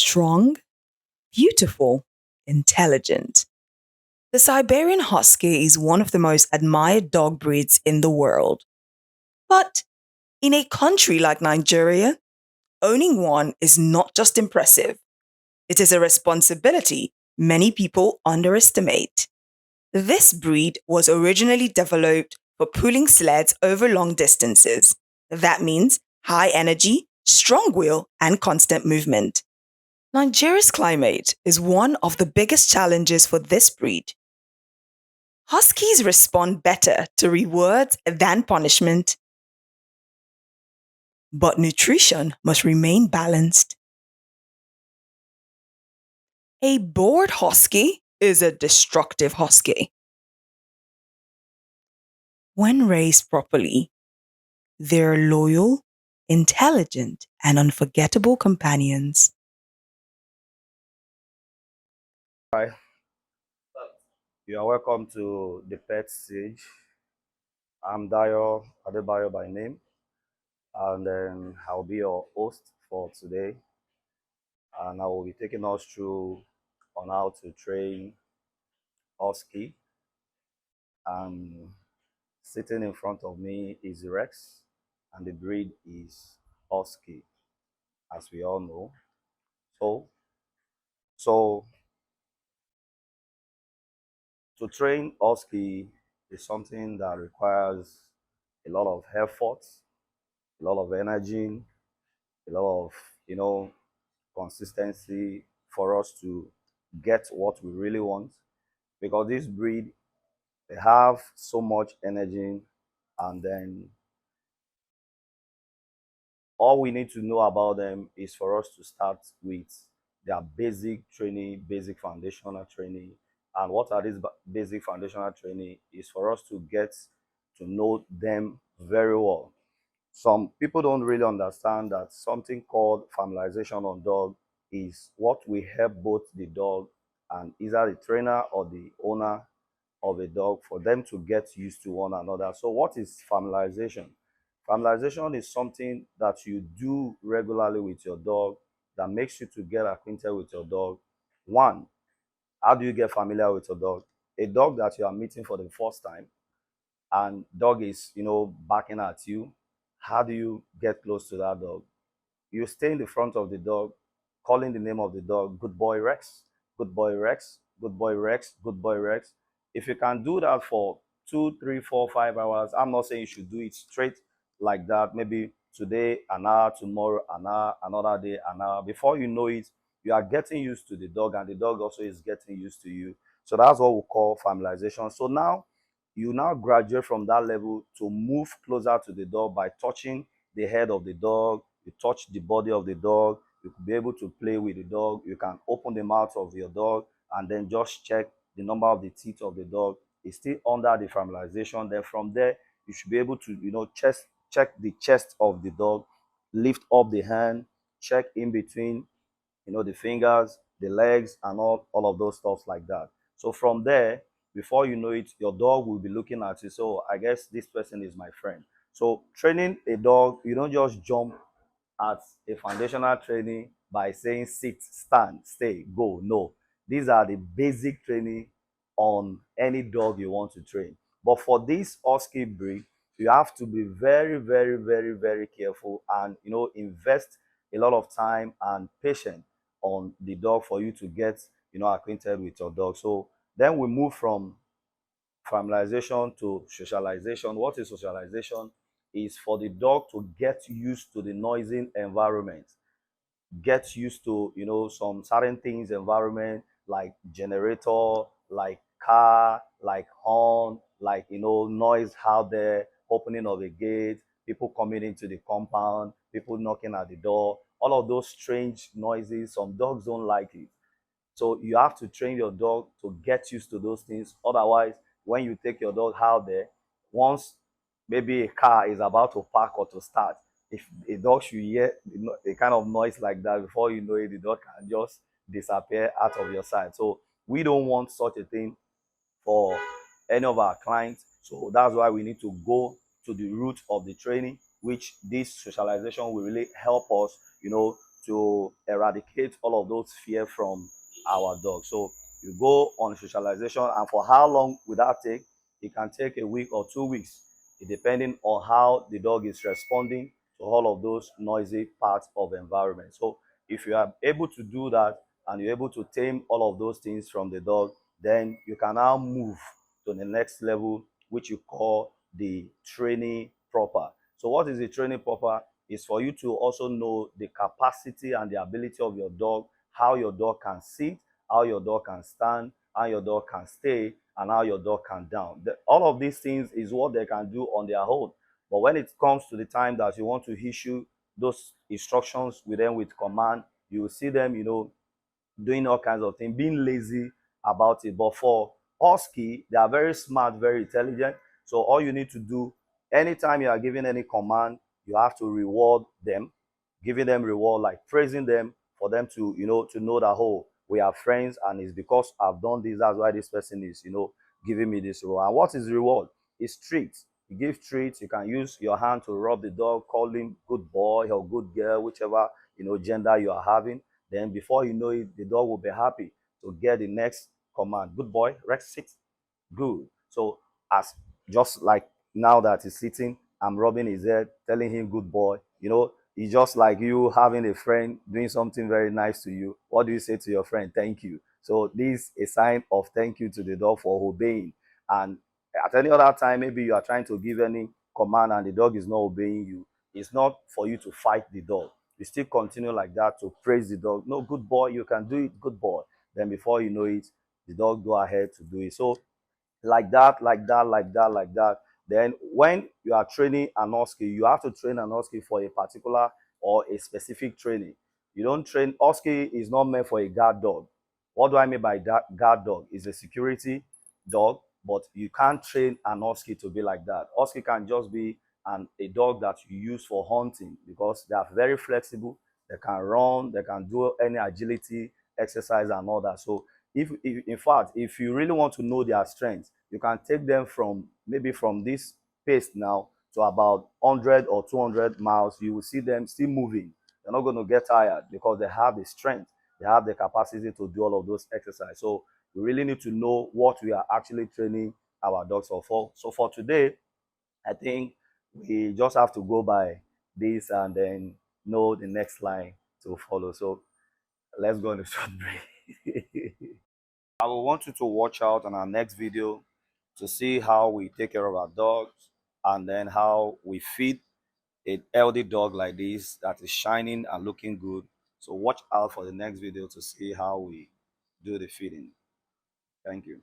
strong, beautiful, intelligent. The Siberian Husky is one of the most admired dog breeds in the world. But in a country like Nigeria, owning one is not just impressive, it is a responsibility many people underestimate. This breed was originally developed for pulling sleds over long distances. That means high energy, strong will, and constant movement. Nigeria's climate is one of the biggest challenges for this breed. Huskies respond better to rewards than punishment, but nutrition must remain balanced. A bored husky is a destructive husky. When raised properly, they're loyal, intelligent, and unforgettable companions. Hi, you are welcome to the PetSage. I'm Dayo Adebayo by name, and then I'll be your host for today. And I will be taking us through on how to train Husky. And sitting in front of me is Rex, and the breed is Husky, as we all know. So, so to train Husky is something that requires a lot of effort, a lot of energy, a lot of consistency for us to get what we really want, because this breed, they have so much energy, and then all we need to know about them is for us to start with their basic training, basic foundational training. And what are these basic foundational training is for us to get to know them very well. Some people don't really understand that something called familiarization on dog is what will help both the dog and either the trainer or the owner of a dog for them to get used to one another. So what is familiarization? Familiarization is something that you do regularly with your dog that makes you to get acquainted with your dog. One, how do you get familiar with your dog? A dog that you are meeting for the first time, and dog is barking at you. How do you get close to that dog? You stay in the front of the dog, calling the name of the dog, good boy Rex, good boy Rex, good boy Rex, good boy Rex. If you can do that for 2, 3, 4, 5 hours, I'm not saying you should do it straight like that. Maybe today an hour, tomorrow an hour, another day an hour. Before you know it, you are getting used to the dog, and the dog also is getting used to you. So that's what we call familiarization. So now you now graduate from that level to move closer to the dog by touching the head of the dog. You touch the body of the dog. You could be able to play with the dog. You can open the mouth of your dog and then just check the number of the teeth of the dog. It's still under the familiarization. Then from there, you should be able to check the chest of the dog, lift up the hand, check in between the fingers, the legs, and all of those stuff like that. So from there, before you know it, your dog will be looking at you. So I guess this person is my friend. So training a dog, you don't just jump at a foundational training by saying sit, stand, stay, go. No, these are the basic training on any dog you want to train. But for this husky breed, you have to be very, very, very, very careful, and invest a lot of time and patience on the dog for you to get acquainted with your dog. So then we move from familiarization to socialization. What is socialization? Is for the dog to get used to the noisy environment, get used to some certain things environment, like generator, like car, like horn, like noise out there, opening of a gate, people coming into the compound, people knocking at the door, all of those strange noises. Some dogs don't like it. So you have to train your dog to get used to those things. Otherwise, when you take your dog out there, once maybe a car is about to park or to start, if a dog should hear a kind of noise like that, before you know it, the dog can just disappear out of your sight. So we don't want such a thing for any of our clients. So that's why we need to go to the root of the training, which this socialization will really help us, to eradicate all of those fear from our dog. So you go on socialization, and for how long will that take? It can take a week or 2 weeks, depending on how the dog is responding to all of those noisy parts of the environment. So if you are able to do that and you're able to tame all of those things from the dog, then you can now move to the next level, which you call the training proper. So what is the training proper? Is for you to also know the capacity and the ability of your dog, how your dog can sit, how your dog can stand, how your dog can stay, and how your dog can down. All of these things is what they can do on their own. But when it comes to the time that you want to issue those instructions with them with command, you will see them, doing all kinds of things, being lazy about it. But for Husky, they are very smart, very intelligent. So all you need to do, anytime you are giving any command, you have to reward them, giving them reward, like praising them for them to know that, oh, we are friends, and it's because I've done this, that's why this person is, giving me this reward. And what is reward? It's treats. You give treats. You can use your hand to rub the dog, call him good boy or good girl, whichever gender you are having. Then before you know it, the dog will be happy to get the next command. Good boy, Rex, sit. Good. So as just like now that he's sitting, I'm rubbing his head, telling him good boy. It's just like you having a friend doing something very nice to you. What do you say to your friend? Thank you. So this is a sign of thank you to the dog for obeying. And at any other time, maybe you are trying to give any command and the dog is not obeying you. It's not for you to fight the dog. You still continue like that to praise the dog. No, good boy, you can do it, good boy. Then before you know it, the dog go ahead to do it. So like that, like that, like that, like that. Then when you are training an husky, you have to train an husky for a particular or a specific training. You don't train husky is not meant for a guard dog. What do I mean by that? Guard dog is a security dog, but you can't train an husky to be like that. Husky can just be a dog that you use for hunting because they are very flexible. They can run, they can do any agility exercise and all that. So if in fact, if you really want to know their strength, you can take them from maybe from this pace now to about 100 or 200 miles. You will see them still moving. They're not going to get tired because they have the strength, they have the capacity to do all of those exercises. So we really need to know what we are actually training our dogs for. So for today, I think we just have to go by this and then know the next line to follow. So let's go on a short break. I will want you to watch out on our next video to see how we take care of our dogs and then how we feed a healthy dog like this that is shining and looking good. So watch out for the next video to see how we do the feeding. Thank you.